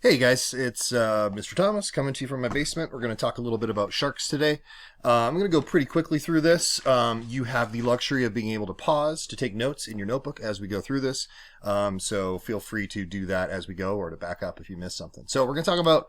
Hey guys, it's Mr. Thomas coming to you from my basement. We're going to talk a little bit about sharks today. I'm going to go pretty quickly through this. You have the luxury of being able to pause to take notes in your notebook as we go through this. So feel free to do that as we go or to back up if you miss something. So we're going to talk about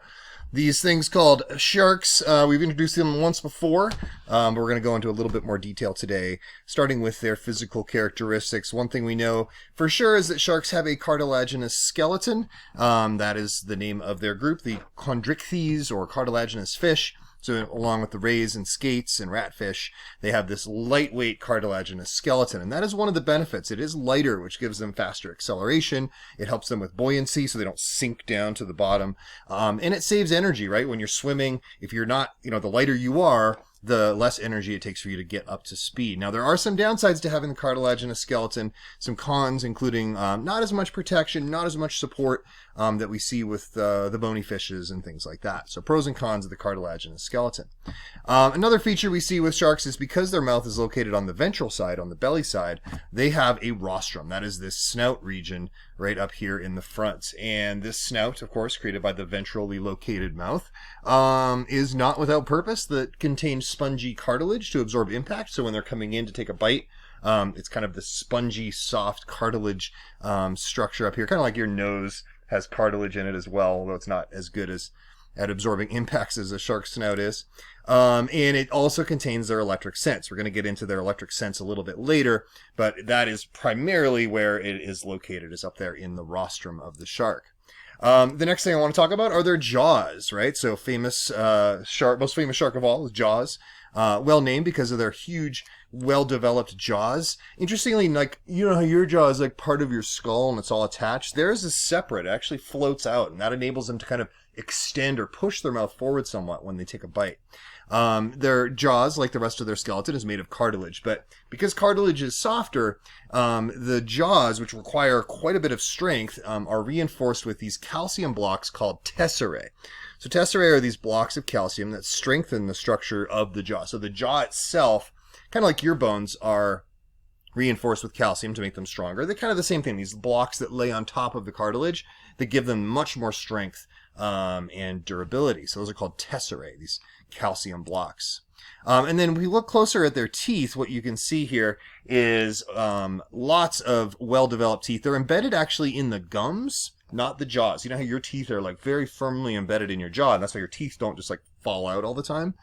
these things called sharks. We've introduced them once before, but we're going to go into a little bit more detail today, starting with their physical characteristics. One thing we know for sure is that sharks have a cartilaginous skeleton. That is the name of their group, the chondrichthyes or cartilaginous fish. So along with the rays and skates and ratfish, they have this lightweight cartilaginous skeleton. And that is one of the benefits. It is lighter, which gives them faster acceleration. It helps them with buoyancy so they don't sink down to the bottom. And it saves energy, right? When you're swimming, if you're not, the lighter you are, the less energy it takes for you to get up to speed. Now, there are some downsides to having the cartilaginous skeleton, some cons, including not as much protection, not as much support that we see with the bony fishes and things like that. So pros and cons of the cartilaginous skeleton. Another feature we see with sharks is because their mouth is located on the ventral side, on the belly side, they have a rostrum. That is this snout region right up here in the front. And this snout, of course, created by the ventrally located mouth, is not without purpose. That contains spongy cartilage to absorb impact. So when they're coming in to take a bite, it's kind of the spongy, soft cartilage structure up here, kind of like your nose has cartilage in it as well, although it's not as good as at absorbing impacts as a shark snout is. And it also contains their electric sense. We're going to get into their electric sense a little bit later, but that is primarily where it is located, is up there in the rostrum of the shark. The next thing I want to talk about are their jaws, right? So famous shark, most famous shark of all is Jaws. Well named because of their huge, well-developed jaws. Interestingly, like, you know how your jaw is like part of your skull and it's all attached? Theirs is separate. It actually floats out, and that enables them to kind of extend or push their mouth forward somewhat when they take a bite. Their jaws, like the rest of their skeleton, is made of cartilage, but because cartilage is softer, the jaws, which require quite a bit of strength, are reinforced with these calcium blocks called tesserae. So tesserae are these blocks of calcium that strengthen the structure of the jaw. So the jaw itself, kind of like your bones, are reinforced with calcium to make them stronger. They're kind of the same thing, these blocks that lay on top of the cartilage that give them much more strength and durability. So those are called tesserae, these calcium blocks. And then we look closer at their teeth. What you can see here is lots of well-developed teeth. They're embedded actually in the gums, not the jaws. You know how your teeth are like very firmly embedded in your jaw, and that's why your teeth don't just like fall out all the time?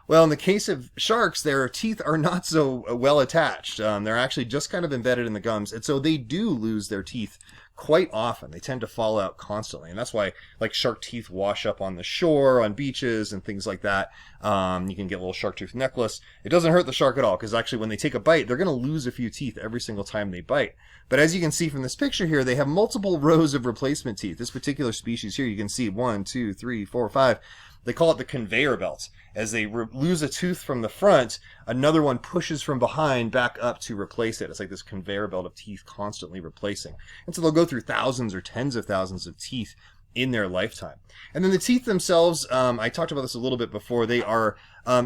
Well, in the case of sharks, their teeth are not so well attached. They're actually just kind of embedded in the gums, and so they do lose their teeth quite often. They tend to fall out constantly, and that's why like shark teeth wash up on the shore, on beaches, and things like that. You can get a little shark tooth necklace. It doesn't hurt the shark at all, because actually when they take a bite, they're going to lose a few teeth every single time they bite. But as you can see from this picture here, they have multiple rows of replacement teeth. This particular species here, you can see 1, 2, 3, 4, 5. They call it the conveyor belt. As they lose a tooth from the front, another one pushes from behind back up to replace it. It's like this conveyor belt of teeth constantly replacing. And so they'll go through thousands or tens of thousands of teeth in their lifetime. And then the teeth themselves, I talked about this a little bit before, they are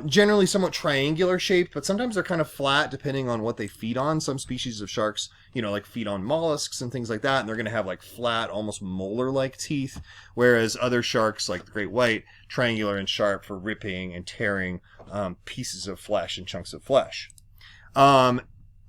generally somewhat triangular shaped, but sometimes they're kind of flat depending on what they feed on. Some species of sharks, like feed on mollusks and things like that, and they're going to have like flat, almost molar-like teeth, whereas other sharks, like the great white, triangular and sharp for ripping and tearing pieces of flesh and chunks of flesh.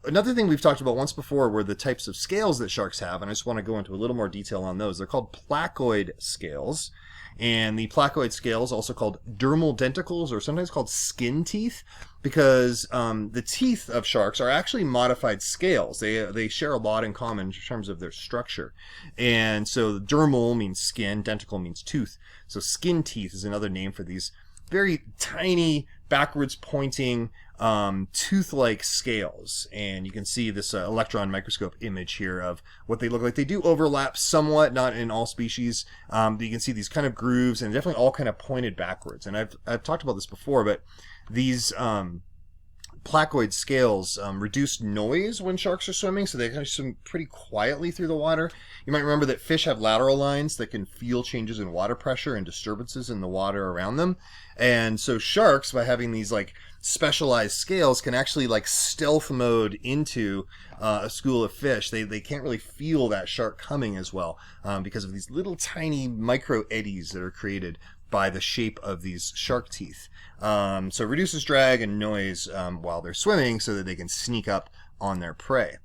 Another thing we've talked about once before were the types of scales that sharks have, and I just want to go into a little more detail on those. They're called placoid scales, and the placoid scales, also called dermal denticles, or sometimes called skin teeth, because the teeth of sharks are actually modified scales. They share a lot in common in terms of their structure. And so dermal means skin, denticle means tooth. So skin teeth is another name for these very tiny, backwards pointing, tooth-like scales. And you can see this electron microscope image here of what they look like. They do overlap somewhat, not in all species. But you can see these kind of grooves, and definitely all kind of pointed backwards. And I've talked about this before, but these placoid scales reduce noise when sharks are swimming, so they kind of swim pretty quietly through the water. You might remember that fish have lateral lines that can feel changes in water pressure and disturbances in the water around them. And so sharks, by having these like specialized scales, can actually like stealth mode into a school of fish. They can't really feel that shark coming as well because of these little tiny micro eddies that are created by the shape of these shark teeth. So it reduces drag and noise while they're swimming so that they can sneak up on their prey.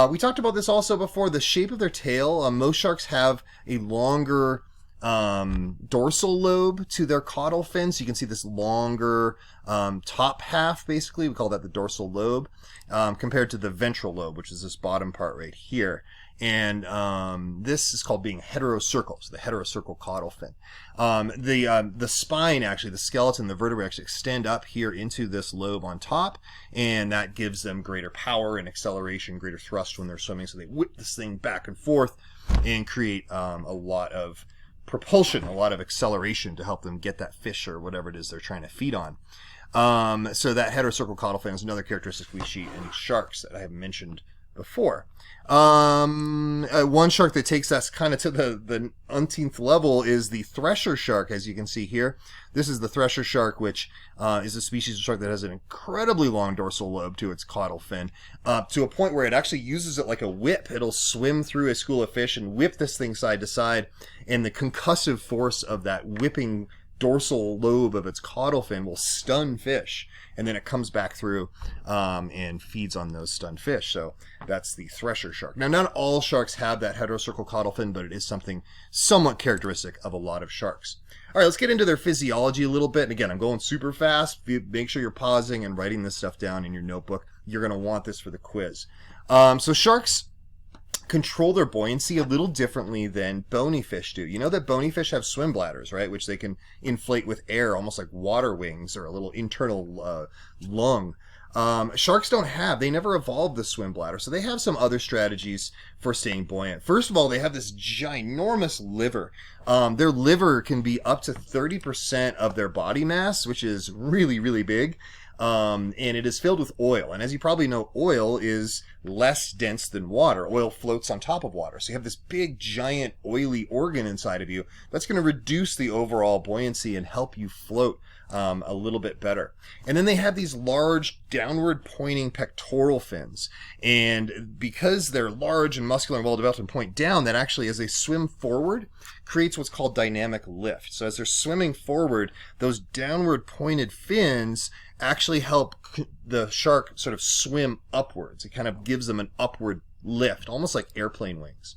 We talked about this also before, the shape of their tail. Most sharks have a longer dorsal lobe to their caudal fin. So you can see this longer top half, basically. We call that the dorsal lobe, compared to the ventral lobe, which is this bottom part right here. And this is called being heterocercal, so the heterocercal caudal fin. The spine, actually, the skeleton, the vertebrae actually extend up here into this lobe on top, and that gives them greater power and acceleration, greater thrust when they're swimming, so they whip this thing back and forth and create a lot of propulsion, a lot of acceleration to help them get that fish or whatever it is they're trying to feed on. So that heterocercal caudal fin is another characteristic we see in sharks that I have mentioned before. One shark that takes us kind of to the umpteenth level is the thresher shark, as you can see here. This is the thresher shark, which is a species of shark that has an incredibly long dorsal lobe to its caudal fin, to a point where it actually uses it like a whip. It'll swim through a school of fish and whip this thing side to side, and the concussive force of that whipping dorsal lobe of its caudal fin will stun fish, and then it comes back through and feeds on those stunned fish. So that's the thresher shark. Now, not all sharks have that heterocercal caudal fin, but it is something somewhat characteristic of a lot of sharks. All right, let's get into their physiology a little bit. And again, I'm going super fast. Make sure you're pausing and writing this stuff down in your notebook. You're going to want this for the quiz. So sharks control their buoyancy a little differently than bony fish do. You know that bony fish have swim bladders, right? Which they can inflate with air, almost like water wings or a little internal lung. Sharks don't have. They never evolved the swim bladder, so they have some other strategies for staying buoyant. First of all, they have this ginormous liver. Their liver can be up to 30% of their body mass, which is really, really big. And it is filled with oil. And as you probably know, oil is less dense than water. Oil floats on top of water. So you have this big, giant, oily organ inside of you that's going to reduce the overall buoyancy and help you float a little bit better. And then they have these large, downward pointing pectoral fins. And because they're large and muscular and well-developed and point down, that actually, as they swim forward, creates what's called dynamic lift. So as they're swimming forward, those downward pointed fins actually help the shark sort of swim upwards. It kind of gives them an upward lift, almost like airplane wings.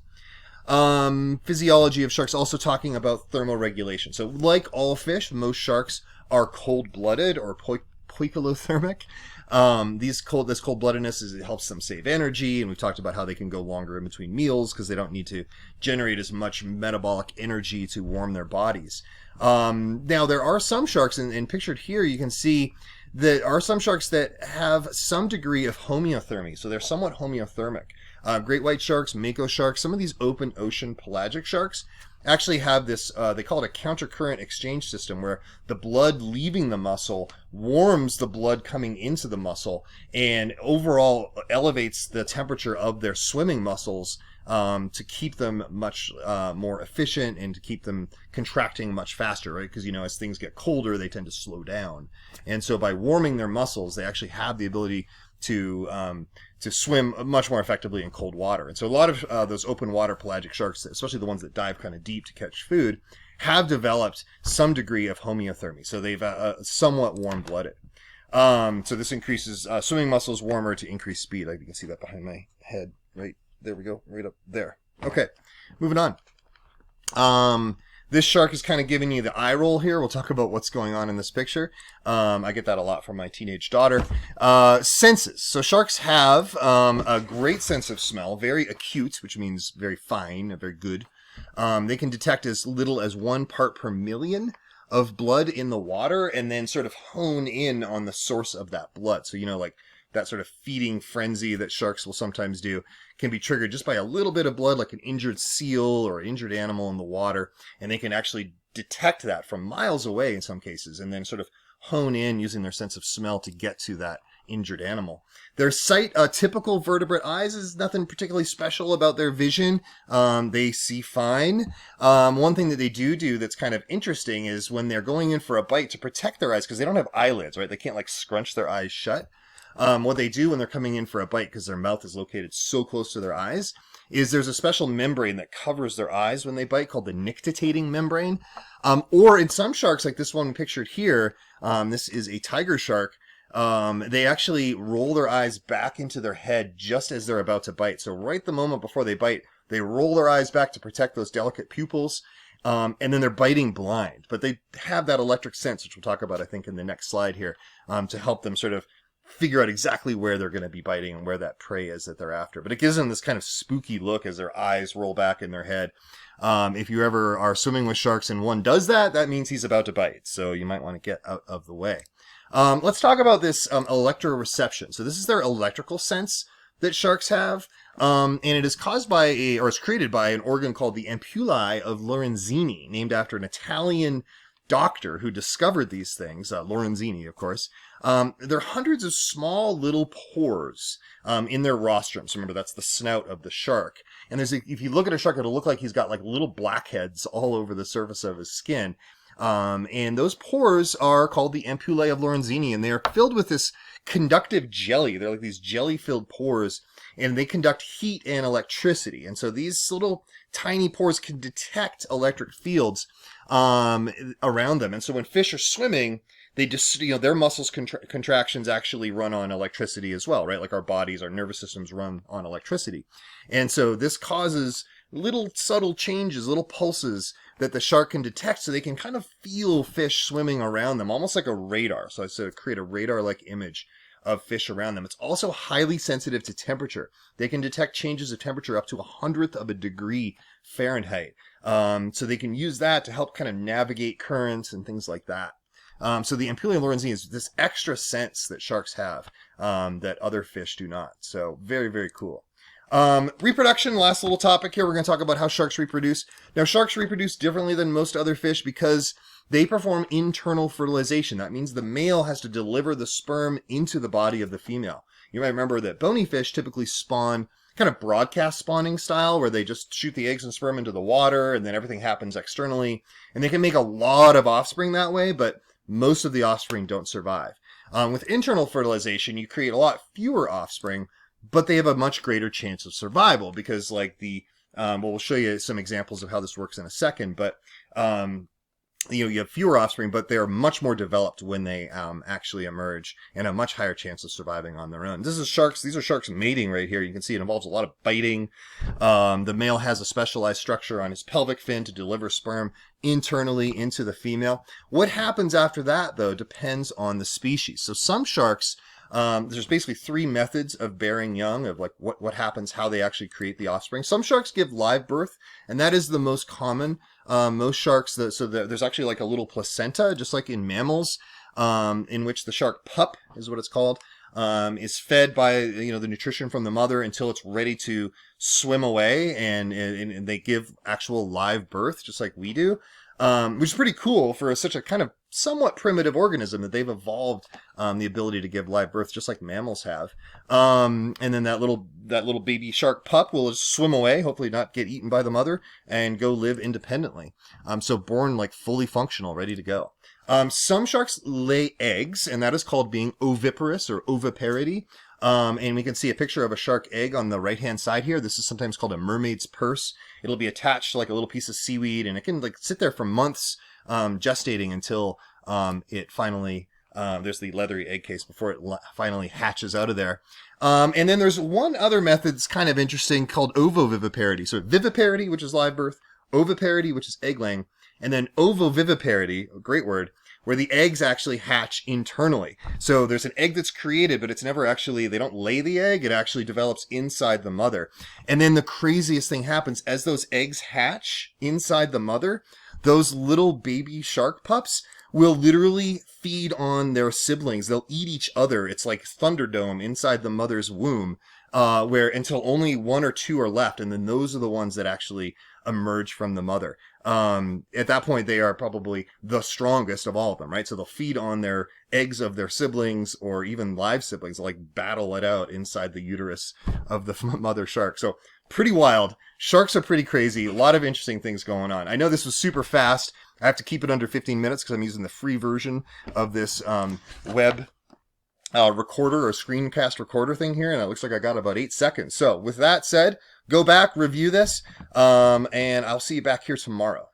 Physiology of sharks, also talking about thermoregulation. So like all fish, most sharks are cold-blooded or poikilothermic. This cold-bloodedness it helps them save energy, and we've talked about how they can go longer in between meals because they don't need to generate as much metabolic energy to warm their bodies. Now, there are some sharks, and pictured here you can see there are some sharks that have some degree of homeothermy, so they're somewhat homeothermic. Great white sharks, mako sharks, some of these open ocean pelagic sharks actually have this, they call it a countercurrent exchange system, where the blood leaving the muscle warms the blood coming into the muscle and overall elevates the temperature of their swimming muscles to keep them much more efficient and to keep them contracting much faster, right? Because, you know, as things get colder, they tend to slow down. And so by warming their muscles, they actually have the ability to swim much more effectively in cold water. And so a lot of those open water pelagic sharks, especially the ones that dive kind of deep to catch food, have developed some degree of homeothermy. So they've somewhat warm-blooded. So this increases swimming muscles warmer to increase speed. You can see that behind my head. Right there we go. Right up there. Okay, moving on. This shark is kind of giving you the eye roll here. We'll talk about what's going on in this picture. I get that a lot from my teenage daughter. Senses. So sharks have a great sense of smell, very acute, which means very fine, very good. They can detect as little as 1 part per million of blood in the water and then sort of hone in on the source of that blood. So, you know, like that sort of feeding frenzy that sharks will sometimes do can be triggered just by a little bit of blood, like an injured seal or injured animal in the water. And they can actually detect that from miles away in some cases and then sort of hone in using their sense of smell to get to that injured animal. Their sight, typical vertebrate eyes, is nothing particularly special about their vision. They see fine. One thing that they do that's kind of interesting is when they're going in for a bite, to protect their eyes, because they don't have eyelids, right? They can't like scrunch their eyes shut. What they do when they're coming in for a bite, because their mouth is located so close to their eyes, is there's a special membrane that covers their eyes when they bite called the nictitating membrane. Or in some sharks, like this one pictured here, this is a tiger shark, they actually roll their eyes back into their head just as they're about to bite. So right the moment before they bite, they roll their eyes back to protect those delicate pupils. And then they're biting blind. But they have that electric sense, which we'll talk about, I think, in the next slide here, to help them sort of figure out exactly where they're going to be biting and where that prey is that they're after. But it gives them this kind of spooky look as their eyes roll back in their head. If you ever are swimming with sharks and one does that, that means he's about to bite. So you might want to get out of the way. Let's talk about this electroreception. So this is their electrical sense that sharks have. And it is caused by or is created by an organ called the ampullae of Lorenzini, named after an Italian doctor who discovered these things, Lorenzini, of course. There are hundreds of small little pores in their rostrum. So remember, that's the snout of the shark. And if you look at a shark, it'll look like he's got like little blackheads all over the surface of his skin. And those pores are called the ampullae of Lorenzini, and they are filled with this conductive jelly. They're like these jelly-filled pores, and they conduct heat and electricity. And so these little tiny pores can detect electric fields around them. And so when fish are swimming, they just, their muscles contractions actually run on electricity as well, right? Like our bodies, our nervous systems run on electricity. And so this causes little subtle changes, little pulses that the shark can detect, so they can kind of feel fish swimming around them, almost like a radar. So I said create a radar-like image of fish around them. It's also highly sensitive to temperature. They can detect changes of temperature up to 1/100 of a degree Fahrenheit. So they can use that to help kind of navigate currents and things like that. So the ampullae of Lorenzini is this extra sense that sharks have that other fish do not. So very, very cool. Reproduction, last little topic here. We're going to talk about how sharks reproduce. Now, sharks reproduce differently than most other fish because they perform internal fertilization. That means the male has to deliver the sperm into the body of the female. You might remember that bony fish typically spawn kind of broadcast spawning style, where they just shoot the eggs and sperm into the water and then everything happens externally. And they can make a lot of offspring that way, but most of the offspring don't survive. With internal fertilization, you create a lot fewer offspring, but they have a much greater chance of survival because, like we'll show you some examples of how this works in a second, but you have fewer offspring, but they're much more developed when they actually emerge, and a much higher chance of surviving on their own. These are sharks mating right here. You can see it involves a lot of biting. The male has a specialized structure on his pelvic fin to deliver sperm internally into the female. What happens after that, though, depends on the species. So some sharks, there's basically 3 methods of bearing young, of like what happens, how they actually create the offspring. Some sharks give live birth, and that is the most common. Most sharks, there's actually like a little placenta, just like in mammals, in which the shark pup is what it's called, is fed by the nutrition from the mother until it's ready to swim away, and they give actual live birth, just like we do. Which is pretty cool for such a kind of somewhat primitive organism, that they've evolved the ability to give live birth just like mammals have. And then that little baby shark pup will just swim away, hopefully not get eaten by the mother, and go live independently. So born like fully functional, ready to go. Some sharks lay eggs, and that is called being oviparous or oviparity. And we can see a picture of a shark egg on the right-hand side here. This is sometimes called a mermaid's purse. It'll be attached to like a little piece of seaweed, and it can like sit there for months, gestating until it finally, there's the leathery egg case before it finally hatches out of there. And then there's one other method that's kind of interesting called ovoviviparity. So viviparity, which is live birth, oviparity, which is egg laying, and then ovoviviparity, a great word, where the eggs actually hatch internally. So there's an egg that's created, but it's never actually, they don't lay the egg, it actually develops inside the mother. And then the craziest thing happens, as those eggs hatch inside the mother, those little baby shark pups will literally feed on their siblings. They'll eat each other. It's like Thunderdome inside the mother's womb, where until only 1 or 2 are left, and then those are the ones that actually emerge from the mother. At that point, they are probably the strongest of all of them, right? So they'll feed on their eggs of their siblings or even live siblings, like battle it out inside the uterus of the mother shark. So pretty wild. Sharks are pretty crazy. A lot of interesting things going on. I know this was super fast. I have to keep it under 15 minutes because I'm using the free version of this web recorder or screencast recorder thing here, and it looks like I got about 8 seconds. So with that said, go back, review this, and I'll see you back here tomorrow.